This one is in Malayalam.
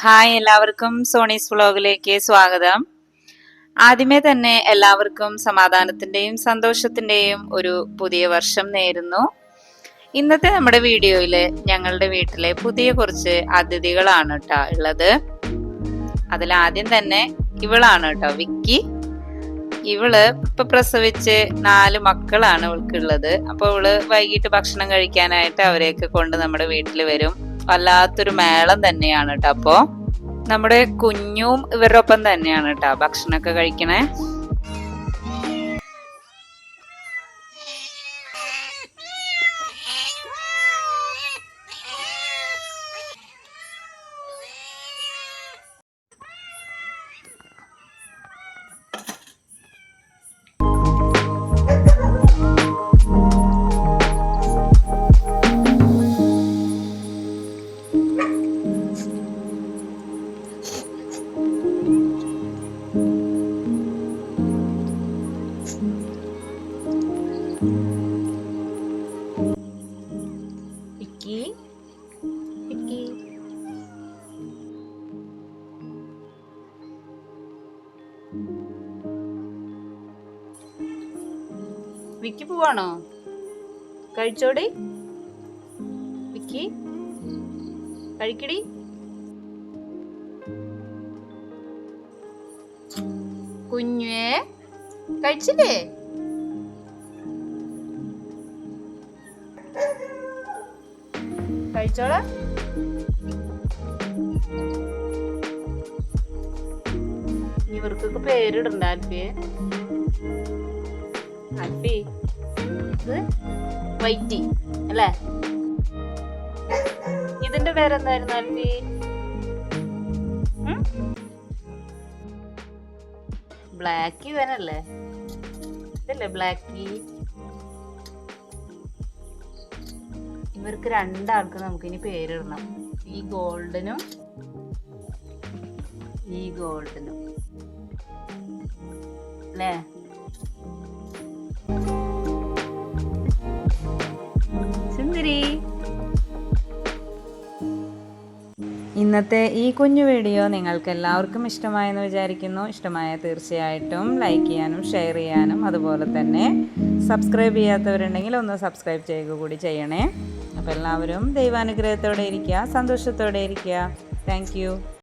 ഹായ്, എല്ലാവർക്കും സോണീസ് വ്ളോഗിലേക്ക് സ്വാഗതം. ആദ്യമേ തന്നെ എല്ലാവർക്കും സമാധാനത്തിന്റെയും സന്തോഷത്തിന്റെയും ഒരു പുതിയ വർഷം നേരുന്നു. ഇന്നത്തെ നമ്മുടെ വീഡിയോയില് ഞങ്ങളുടെ വീട്ടിലെ പുതിയ കുറച്ച് അതിഥികളാണ് കേട്ടോ ഉള്ളത്. അതിലാദ്യം തന്നെ ഇവളാണ് കേട്ടോ, വിക്കി. ഇവള് ഇപ്പൊ പ്രസവിച്ച് 4 മക്കളാണ് ഇവൾക്കുള്ളത്. അപ്പൊ ഇവള് വൈകിട്ട് ഭക്ഷണം കഴിക്കാനായിട്ട് അവരെയൊക്കെ കൊണ്ട് നമ്മുടെ വീട്ടിൽ വരും. വല്ലാത്തൊരു മേളം തന്നെയാണ് കേട്ടോ. അപ്പൊ നമ്മുടെ കുഞ്ഞും ഇവരുടെ ഒപ്പം തന്നെയാണ് കേട്ടോ ഭക്ഷണമൊക്കെ കഴിക്കണേ. വിക്കി പോവാണോ? കഴിച്ചോടി വിക്കി, കഴിക്കടി. കുഞ്ഞേ കഴിച്ചില്ലേ? കഴിച്ചോളാ. ഇവർക്കൊക്കെ പേരിടണ്ട ആൽഫിയെ. ആൽഫി, ഇത് വൈറ്റി അല്ലേ? ഇതിന്റെ പേരെന്തായിരുന്നു ആൽഫി? ബ്ലാക്കി ഇവനല്ലേ? ഇതല്ലേ ബ്ലാക്കി? ഇവർക്ക് രണ്ടാൾക്കും നമുക്കിനി പേരിടണം. ഈ ഗോൾഡനും അല്ലേ? സുന്ദരി. ഇന്നത്തെ ഈ കുഞ്ഞു വീഡിയോ നിങ്ങൾക്ക് എല്ലാവർക്കും ഇഷ്ടമായെന്ന് വിചാരിക്കുന്നു. ഇഷ്ടമായ തീർച്ചയായിട്ടും ലൈക്ക് ചെയ്യാനും ഷെയർ ചെയ്യാനും അതുപോലെ തന്നെ സബ്സ്ക്രൈബ് ചെയ്യാത്തവരുണ്ടെങ്കിൽ ഒന്ന് സബ്സ്ക്രൈബ് ചെയ്യുക കൂടി ചെയ്യണേ. അപ്പോൾ എല്ലാവരും ദൈവാനുഗ്രഹത്തോടെ ഇരിക്കുക, സന്തോഷത്തോടെ ഇരിക്കുക. Thank you.